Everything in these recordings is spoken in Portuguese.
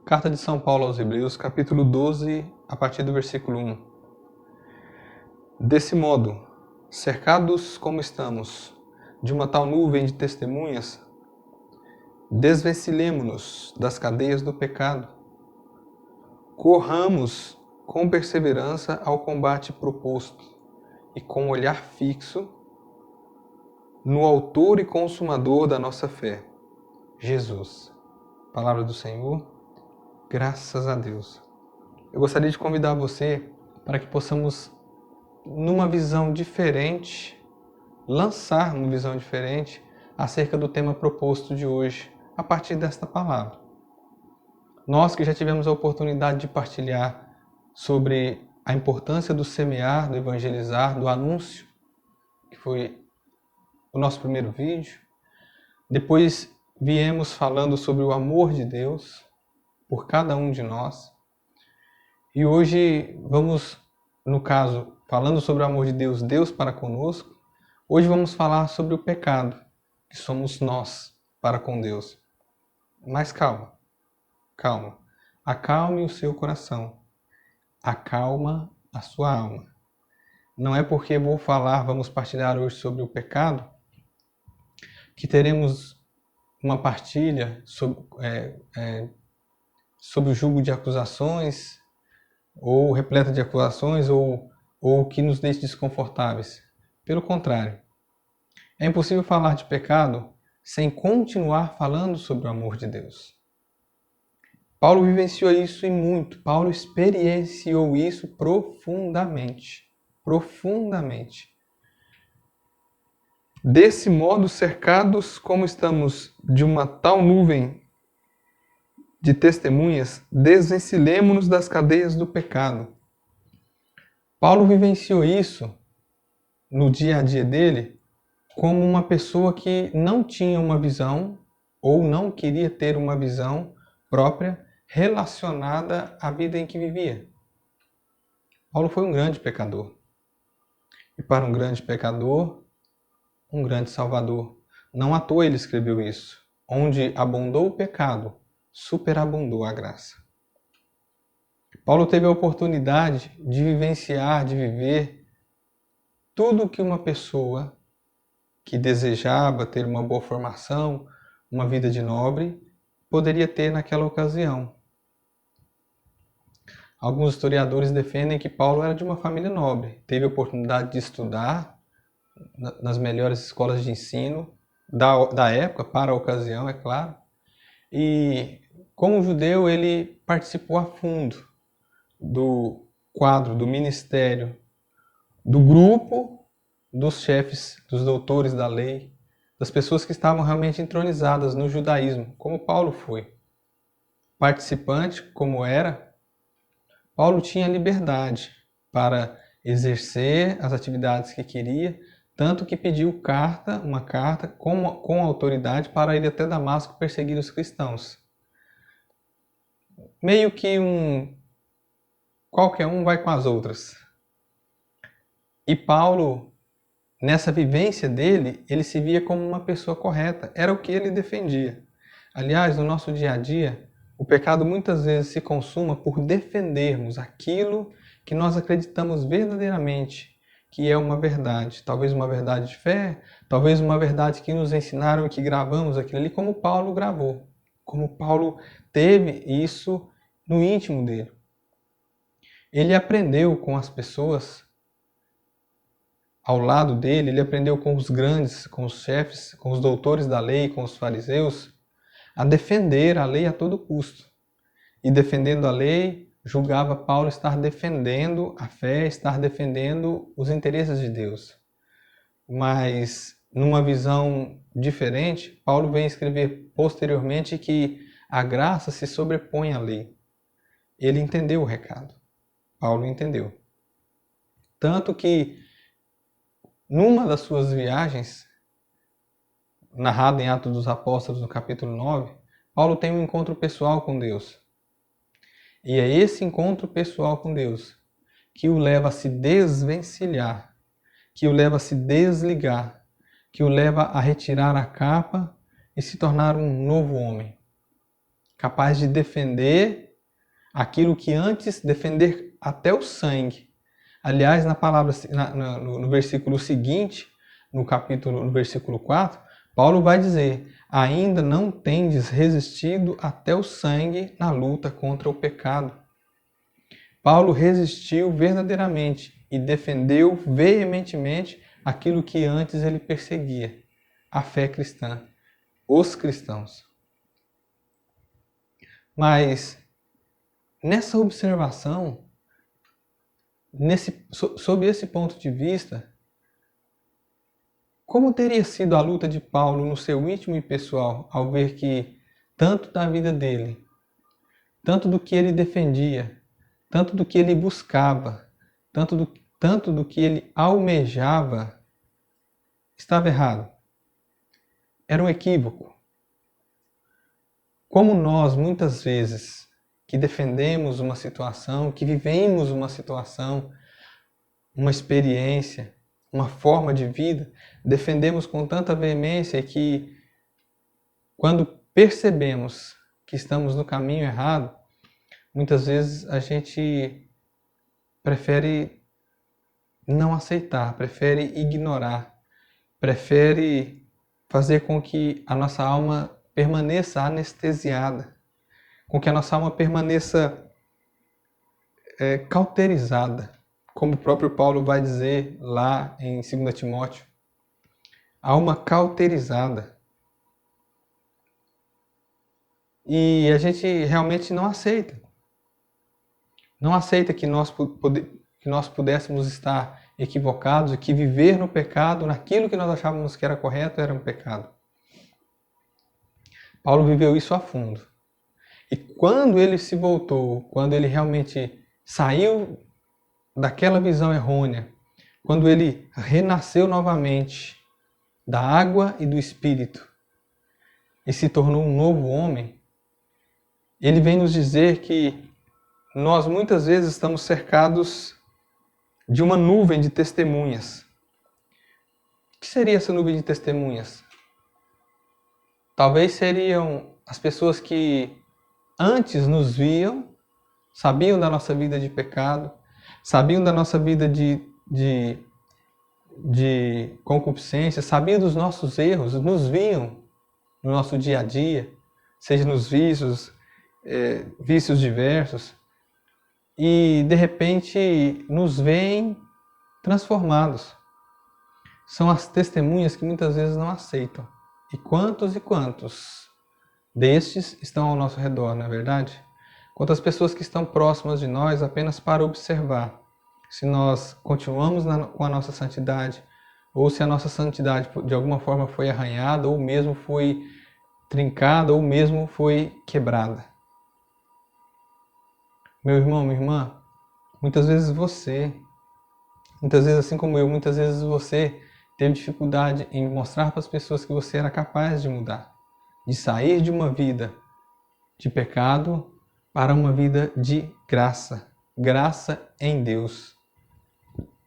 Carta de São Paulo aos Hebreus, capítulo 12, a partir do versículo 1. Desse modo, cercados como estamos de uma tal nuvem de testemunhas, desvencilhemo-nos das cadeias do pecado. Corramos com perseverança ao combate proposto e com olhar fixo no autor e consumador da nossa fé, Jesus. Palavra do Senhor. Graças a Deus. Eu gostaria de convidar você para que possamos, numa visão diferente, lançar uma visão diferente acerca do tema proposto de hoje, a partir desta palavra. Nós que já tivemos a oportunidade de partilhar sobre a importância do semear, do evangelizar, do anúncio, que foi o nosso primeiro vídeo. Depois viemos falando sobre o amor de Deus por cada um de nós. E hoje vamos, no caso, falando sobre o amor de Deus, Deus para conosco, hoje vamos falar sobre o pecado, que somos nós para com Deus. Mas calma. Acalme o seu coração. Acalma a sua alma. Não é porque vamos partilhar hoje sobre o pecado, que teremos uma partilha sobre o jugo de acusações, ou repleta de acusações, ou que nos deixe desconfortáveis. Pelo contrário, é impossível falar de pecado sem continuar falando sobre o amor de Deus. Paulo vivenciou isso e muito. Paulo experienciou isso profundamente. Desse modo, cercados como estamos de uma tal nuvem de testemunhas, desvencilhemo-nos das cadeias do pecado. Paulo vivenciou isso no dia a dia dele como uma pessoa que não tinha uma visão ou não queria ter uma visão própria relacionada à vida em que vivia. Paulo foi um grande pecador. E para um grande pecador, um grande salvador. Não à toa ele escreveu isso. Onde abundou o pecado, superabundou a graça. Paulo teve a oportunidade de vivenciar, de viver tudo o que uma pessoa que desejava ter uma boa formação, uma vida de nobre, poderia ter naquela ocasião. Alguns historiadores defendem que Paulo era de uma família nobre, teve a oportunidade de estudar nas melhores escolas de ensino da época, para a ocasião, é claro. E como judeu, ele participou a fundo do quadro, do ministério, do grupo dos chefes, dos doutores da lei, das pessoas que estavam realmente entronizadas no judaísmo, como Paulo foi. Participante, como era, Paulo tinha liberdade para exercer as atividades que queria, tanto que pediu uma carta com autoridade para ir até Damasco perseguir os cristãos. Meio que qualquer um vai com as outras. E Paulo, nessa vivência dele, ele se via como uma pessoa correta. Era o que ele defendia. Aliás, no nosso dia a dia, o pecado muitas vezes se consuma por defendermos aquilo que nós acreditamos verdadeiramente que é uma verdade. Talvez uma verdade de fé, talvez uma verdade que nos ensinaram e que gravamos aquilo ali, como Paulo gravou. Como Paulo teve isso no íntimo dele. Ele aprendeu com as pessoas ao lado dele, ele aprendeu com os grandes, com os chefes, com os doutores da lei, com os fariseus, a defender a lei a todo custo. E defendendo a lei, julgava Paulo estar defendendo a fé, estar defendendo os interesses de Deus. Mas, numa visão diferente, Paulo vem escrever posteriormente que a graça se sobrepõe à lei. Ele entendeu o recado. Paulo entendeu. Tanto que, numa das suas viagens, narrada em Atos dos Apóstolos, no capítulo 9, Paulo tem um encontro pessoal com Deus. E é esse encontro pessoal com Deus que o leva a se desvencilhar, que o leva a se desligar, que o leva a retirar a capa e se tornar um novo homem. capaz de defender aquilo que antes defender até o sangue. Aliás, no versículo seguinte, no versículo 4, Paulo vai dizer: ainda não tendes resistido até o sangue na luta contra o pecado. Paulo resistiu verdadeiramente e defendeu veementemente aquilo que antes ele perseguia, a fé cristã, os cristãos. Mas nessa observação, sob esse ponto de vista, como teria sido a luta de Paulo no seu íntimo e pessoal ao ver que tanto da vida dele, tanto do que ele defendia, tanto do que ele buscava, tanto do que ele almejava, estava errado? Era um equívoco. Como nós, muitas vezes, que defendemos uma situação, que vivemos uma situação, uma experiência, uma forma de vida, defendemos com tanta veemência que, quando percebemos que estamos no caminho errado, muitas vezes a gente prefere não aceitar, prefere ignorar, prefere fazer com que a nossa alma permaneça anestesiada, com que a nossa alma permaneça cauterizada, como o próprio Paulo vai dizer lá em 2 Timóteo. Alma cauterizada. E a gente realmente não aceita. Não aceita que nós pudéssemos estar equivocados e que viver no pecado, naquilo que nós achávamos que era correto, era um pecado. Paulo viveu isso a fundo. E quando ele se voltou, quando ele realmente saiu daquela visão errônea, quando ele renasceu novamente da água e do Espírito e se tornou um novo homem, ele vem nos dizer que nós muitas vezes estamos cercados de uma nuvem de testemunhas. O que seria essa nuvem de testemunhas? Talvez seriam as pessoas que antes nos viam, sabiam da nossa vida de pecado, sabiam da nossa vida de concupiscência, sabiam dos nossos erros, nos viam no nosso dia a dia, seja nos vícios diversos, e de repente nos veem transformados. São as testemunhas que muitas vezes não aceitam. E quantos destes estão ao nosso redor, não é verdade? Quantas pessoas que estão próximas de nós apenas para observar se nós continuamos com a nossa santidade, ou se a nossa santidade de alguma forma foi arranhada, ou mesmo foi trincada, ou mesmo foi quebrada. Meu irmão, minha irmã, muitas vezes assim como eu, muitas vezes você teve dificuldade em mostrar para as pessoas que você era capaz de mudar, de sair de uma vida de pecado para uma vida de graça, graça em Deus.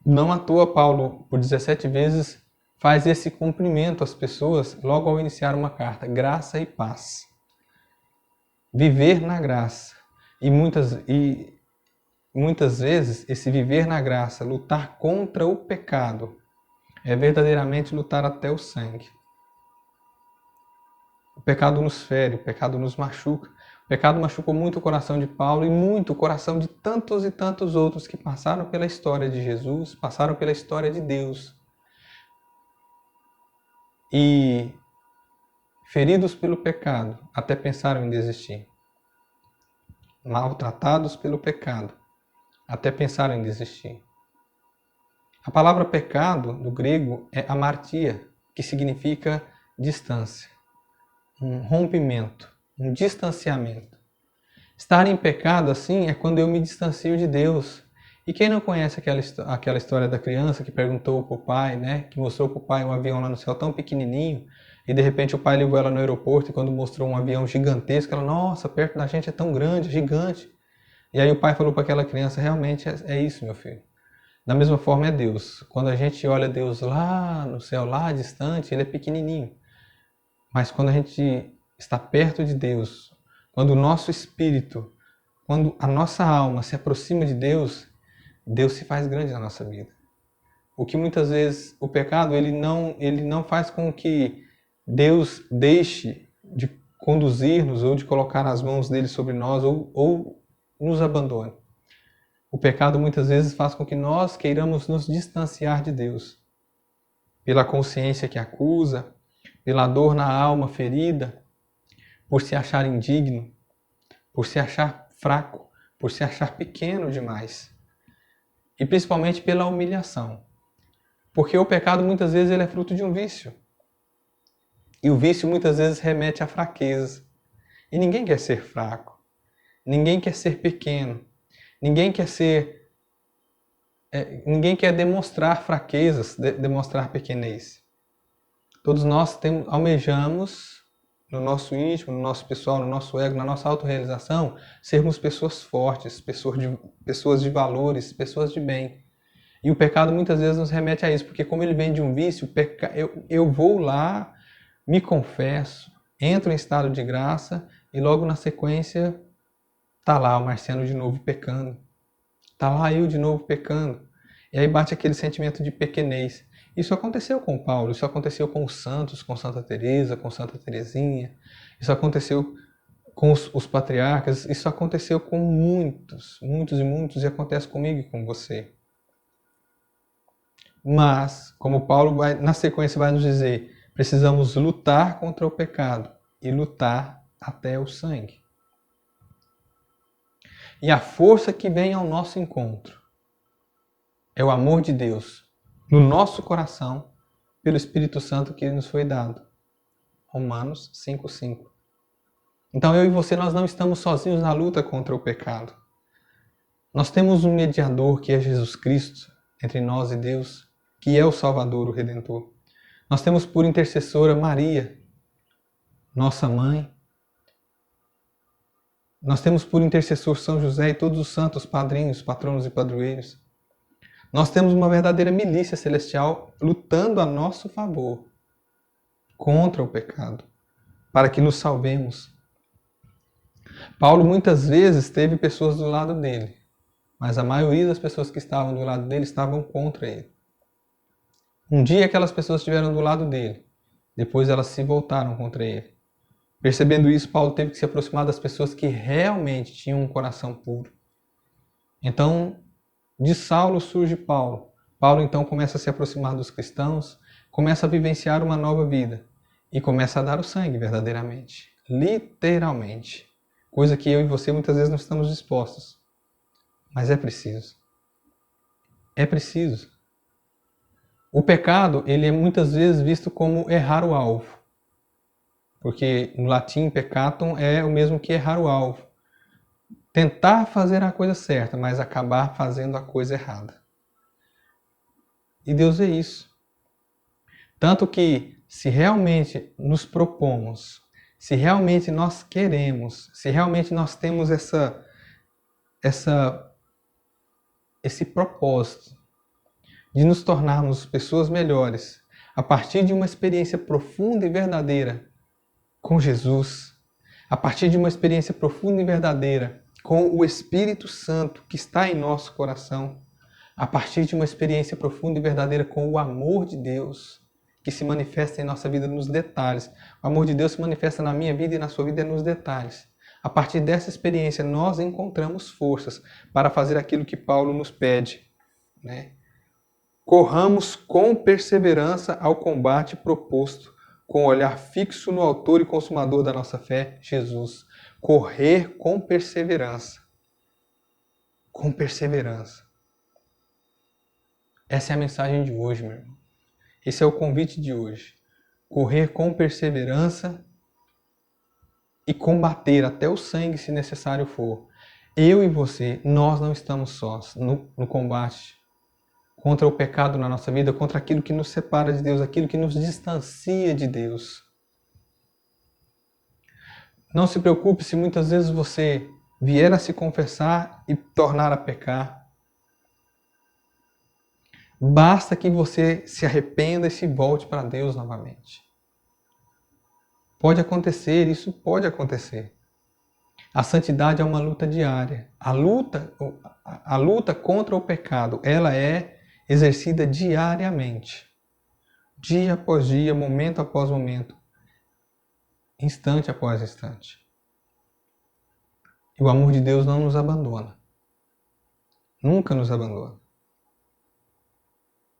Não à toa Paulo, por 17 vezes, faz esse cumprimento às pessoas logo ao iniciar uma carta, graça e paz. Viver na graça. E muitas vezes esse viver na graça, lutar contra o pecado, é verdadeiramente lutar até o sangue. O pecado nos fere, o pecado nos machuca. O pecado machucou muito o coração de Paulo e muito o coração de tantos e tantos outros que passaram pela história de Jesus, passaram pela história de Deus. E, feridos pelo pecado, até pensaram em desistir. Maltratados pelo pecado, até pensaram em desistir. A palavra pecado, do grego, é amartia, que significa distância, um rompimento, um distanciamento. Estar em pecado, assim, é quando eu me distancio de Deus. E quem não conhece aquela história da criança que perguntou para o pai, né, que mostrou para o pai um avião lá no céu tão pequenininho, e de repente o pai levou ela no aeroporto e quando mostrou um avião gigantesco, ela, nossa, perto da gente é tão grande, gigante. E aí o pai falou para aquela criança, realmente é isso, meu filho. Da mesma forma é Deus. Quando a gente olha Deus lá no céu, lá distante, ele é pequenininho. Mas quando a gente está perto de Deus, quando o nosso espírito, quando a nossa alma se aproxima de Deus, Deus se faz grande na nossa vida. O que muitas vezes o pecado ele não faz com que Deus deixe de conduzir-nos ou de colocar as mãos dele sobre nós ou nos abandone. O pecado muitas vezes faz com que nós queiramos nos distanciar de Deus. Pela consciência que acusa, pela dor na alma ferida, por se achar indigno, por se achar fraco, por se achar pequeno demais. E principalmente pela humilhação. Porque o pecado muitas vezes ele é fruto de um vício. E o vício muitas vezes remete à fraqueza. E ninguém quer ser fraco. Ninguém quer ser pequeno. Ninguém quer demonstrar fraquezas, demonstrar pequenez. Todos nós almejamos, no nosso íntimo, no nosso pessoal, no nosso ego, na nossa autorrealização, sermos pessoas fortes, pessoas de valores, pessoas de bem. E o pecado muitas vezes nos remete a isso, porque como ele vem de um vício, eu vou lá, me confesso, entro em estado de graça e logo na sequência está lá o Marciano de novo pecando. Está lá eu de novo pecando. E aí bate aquele sentimento de pequenez. Isso aconteceu com Paulo, isso aconteceu com os santos, com Santa Teresa, com Santa Teresinha. Isso aconteceu com os patriarcas, isso aconteceu com muitos e acontece comigo e com você. Mas, como Paulo na sequência vai nos dizer, precisamos lutar contra o pecado e lutar até o sangue. E a força que vem ao nosso encontro é o amor de Deus no nosso coração pelo Espírito Santo que nos foi dado. Romanos 5:5. Então eu e você, nós não estamos sozinhos na luta contra o pecado. Nós temos um mediador que é Jesus Cristo entre nós e Deus, que é o Salvador, o Redentor. Nós temos por intercessora Maria, nossa mãe. Nós temos por intercessor São José e todos os santos padrinhos, patronos e padroeiros. Nós temos uma verdadeira milícia celestial lutando a nosso favor contra o pecado, para que nos salvemos. Paulo muitas vezes teve pessoas do lado dele, mas a maioria das pessoas que estavam do lado dele estavam contra ele. Um dia aquelas pessoas estiveram do lado dele, depois elas se voltaram contra ele. Percebendo isso, Paulo teve que se aproximar das pessoas que realmente tinham um coração puro. Então, de Saulo surge Paulo. Paulo então começa a se aproximar dos cristãos, começa a vivenciar uma nova vida e começa a dar o sangue verdadeiramente, literalmente. Coisa que eu e você muitas vezes não estamos dispostos. Mas é preciso. É preciso. O pecado, ele é muitas vezes visto como errar o alvo. Porque no latim, peccatum é o mesmo que errar o alvo. Tentar fazer a coisa certa, mas acabar fazendo a coisa errada. E Deus é isso. Tanto que, se realmente nos propomos, se realmente nós queremos, se realmente nós temos esse propósito de nos tornarmos pessoas melhores, a partir de uma experiência profunda e verdadeira com Jesus, a partir de uma experiência profunda e verdadeira com o Espírito Santo que está em nosso coração, a partir de uma experiência profunda e verdadeira com o amor de Deus que se manifesta em nossa vida nos detalhes. O amor de Deus se manifesta na minha vida e na sua vida nos detalhes. A partir dessa experiência, nós encontramos forças para fazer aquilo que Paulo nos pede, né? Corramos com perseverança ao combate proposto, com o olhar fixo no autor e consumador da nossa fé, Jesus. Correr com perseverança. Com perseverança. Essa é a mensagem de hoje, meu irmão. Esse é o convite de hoje. Correr com perseverança e combater até o sangue, se necessário for. Eu e você, nós não estamos sós no combate contra o pecado na nossa vida, contra aquilo que nos separa de Deus, aquilo que nos distancia de Deus. Não se preocupe se muitas vezes você vier a se confessar e tornar a pecar. Basta que você se arrependa e se volte para Deus novamente. Pode acontecer, isso pode acontecer. A santidade é uma luta diária. A luta contra o pecado, ela é exercida diariamente. Dia após dia, momento após momento, instante após instante. E o amor de Deus não nos abandona. Nunca nos abandona.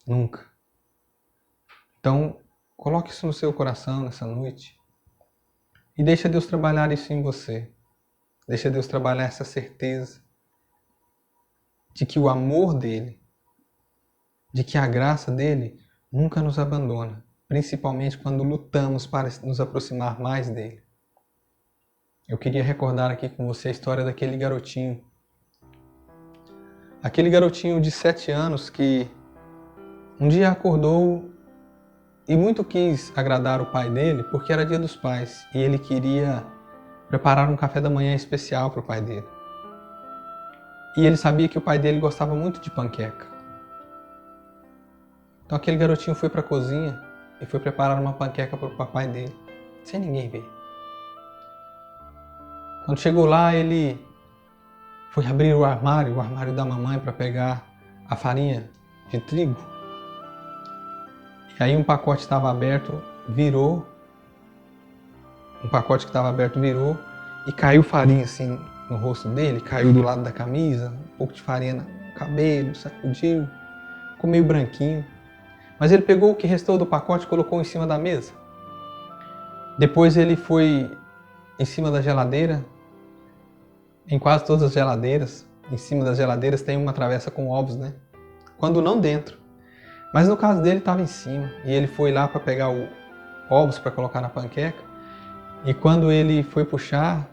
Nunca. Então, coloque isso no seu coração nessa noite e deixa Deus trabalhar isso em você. Deixa Deus trabalhar essa certeza de que o amor dele, de que a graça dele nunca nos abandona, principalmente quando lutamos para nos aproximar mais dele. Eu queria recordar aqui com você a história daquele garotinho. Aquele garotinho de 7 anos que um dia acordou e muito quis agradar o pai dele porque era dia dos pais e ele queria preparar um café da manhã especial para o pai dele. E ele sabia que o pai dele gostava muito de panqueca. Então aquele garotinho foi para a cozinha e foi preparar uma panqueca para o papai dele, sem ninguém ver. Quando chegou lá, ele foi abrir o armário da mamãe para pegar a farinha de trigo. E aí um pacote estava aberto, virou. Um pacote que estava aberto virou e caiu farinha assim no rosto dele, caiu do lado da camisa, um pouco de farinha no cabelo, sacudiu, ficou meio branquinho. Mas ele pegou o que restou do pacote e colocou em cima da mesa. Depois ele foi em cima da geladeira. Em quase todas as geladeiras, em cima das geladeiras tem uma travessa com ovos, né? Quando não dentro. Mas no caso dele estava em cima. E ele foi lá para pegar ovos para colocar na panqueca. E quando ele foi puxar,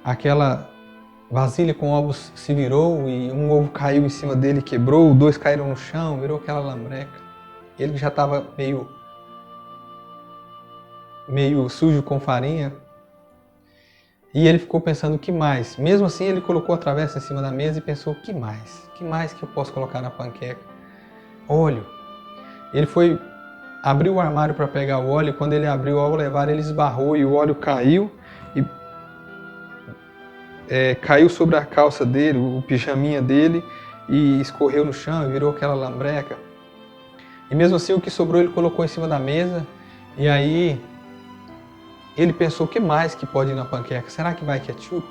aquela vasilha com ovos se virou e um ovo caiu em cima dele, quebrou, 2 caíram no chão, virou aquela lambreca. Ele já estava meio sujo com farinha. E ele ficou pensando, o que mais? Mesmo assim, ele colocou a travessa em cima da mesa e pensou, o que mais? O que mais que eu posso colocar na panqueca? Óleo. Ele foi abrir o armário para pegar o óleo e quando ele abriu o levar, ele esbarrou e o óleo caiu e caiu sobre a calça dele, o pijaminha dele e escorreu no chão e virou aquela lambreca. E mesmo assim, o que sobrou ele colocou em cima da mesa e aí ele pensou, o que mais que pode ir na panqueca? Será que vai ketchup?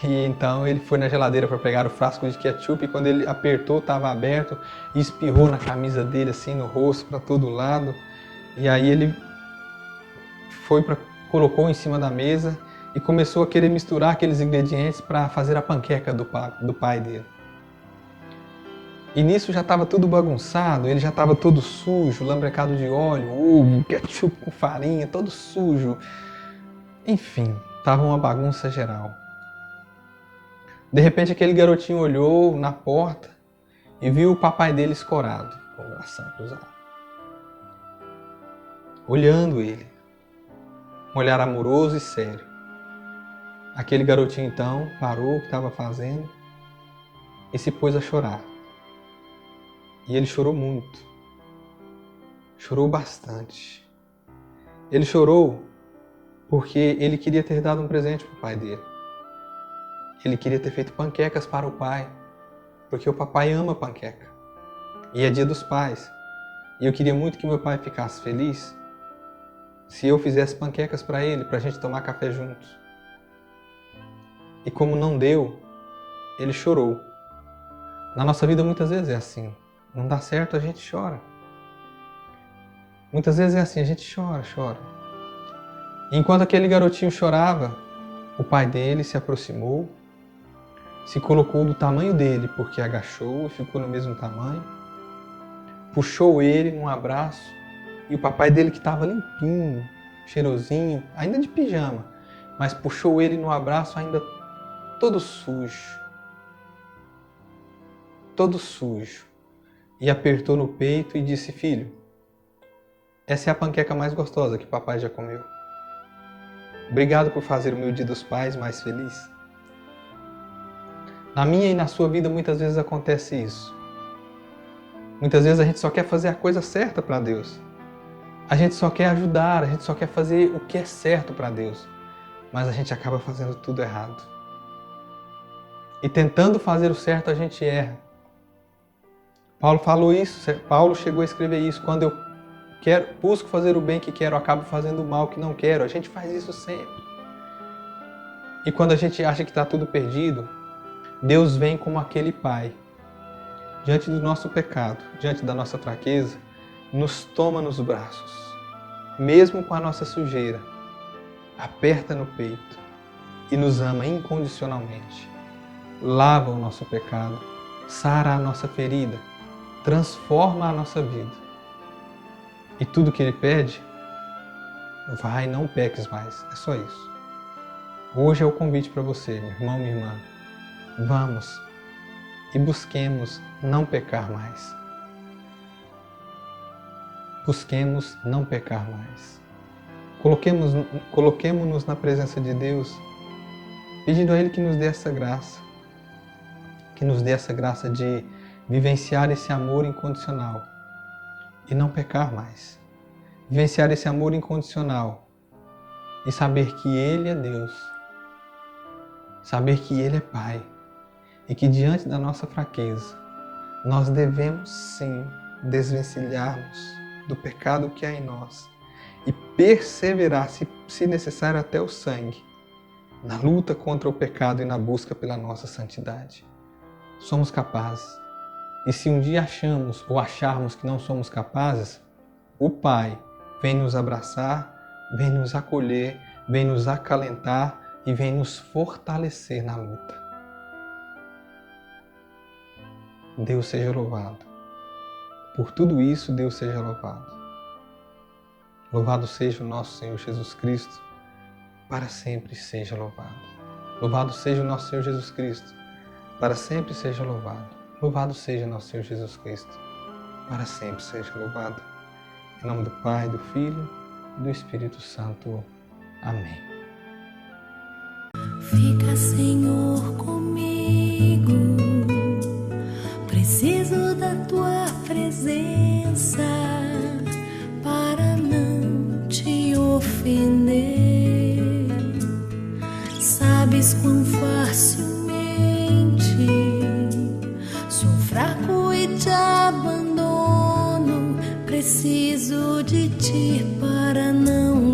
E então ele foi na geladeira para pegar o frasco de ketchup e quando ele apertou, estava aberto e espirrou na camisa dele, assim, no rosto, para todo lado. E aí ele colocou em cima da mesa e começou a querer misturar aqueles ingredientes para fazer a panqueca do pai dele. E nisso já estava tudo bagunçado, ele já estava todo sujo, lambrecado de óleo, ovo, ketchup com farinha, todo sujo. Enfim, estava uma bagunça geral. De repente aquele garotinho olhou na porta e viu o papai dele escorado, com o bração cruzado. Olhando ele, um olhar amoroso e sério. Aquele garotinho então parou o que estava fazendo e se pôs a chorar. E ele chorou muito. Chorou bastante. Ele chorou porque ele queria ter dado um presente para o pai dele. Ele queria ter feito panquecas para o pai, porque o papai ama panqueca. E é dia dos pais. E eu queria muito que meu pai ficasse feliz se eu fizesse panquecas para ele, para a gente tomar café juntos. E como não deu, ele chorou. Na nossa vida muitas vezes é assim. Não dá certo, a gente chora. Muitas vezes é assim, a gente chora. E enquanto aquele garotinho chorava, o pai dele se aproximou, se colocou do tamanho dele, porque agachou e ficou no mesmo tamanho, puxou ele num abraço, e o papai dele que estava limpinho, cheirosinho, ainda de pijama, mas puxou ele no abraço ainda todo sujo. Todo sujo. E apertou no peito e disse, filho, essa é a panqueca mais gostosa que papai já comeu. Obrigado por fazer o meu dia dos pais mais feliz. Na minha e na sua vida muitas vezes acontece isso. Muitas vezes a gente só quer fazer a coisa certa para Deus. A gente só quer ajudar, a gente só quer fazer o que é certo para Deus, mas a gente acaba fazendo tudo errado. E tentando fazer o certo, a gente erra. Paulo falou isso, Paulo chegou a escrever isso: quando eu busco fazer o bem que quero, eu acabo fazendo o mal que não quero. A gente faz isso sempre. E quando a gente acha que está tudo perdido, Deus vem como aquele pai, diante do nosso pecado, diante da nossa fraqueza, nos toma nos braços, mesmo com a nossa sujeira, aperta no peito e nos ama incondicionalmente. Lava o nosso pecado, sara a nossa ferida, transforma a nossa vida. E tudo que Ele pede, vai, não peques mais, é só isso. Hoje é o convite para você, meu irmão, minha irmã. Vamos e busquemos não pecar mais. Busquemos não pecar mais. Coloquemo-nos na presença de Deus, pedindo a Ele que nos dê essa graça, que nos dê essa graça de vivenciar esse amor incondicional e não pecar mais. Vivenciar esse amor incondicional e saber que Ele é Deus, saber que Ele é Pai e que diante da nossa fraqueza nós devemos sim desvencilhar-nos do pecado que há em nós e perseverar, se necessário até o sangue, na luta contra o pecado e na busca pela nossa santidade. Somos capazes. E se um dia achamos ou acharmos que não somos capazes, o Pai vem nos abraçar, vem nos acolher, vem nos acalentar e vem nos fortalecer na luta. Deus seja louvado. Por tudo isso, Deus seja louvado. Louvado seja o nosso Senhor Jesus Cristo, para sempre seja louvado. Louvado seja o nosso Senhor Jesus Cristo, para sempre seja louvado. Louvado seja nosso Senhor Jesus Cristo, para sempre seja louvado. Em nome do Pai, do Filho e do Espírito Santo. Amém. Fica, Senhor, comigo. Preciso da Tua presença para não te ofender. Sabes quão facilmente sou fraco e te abandono. Preciso de Ti para não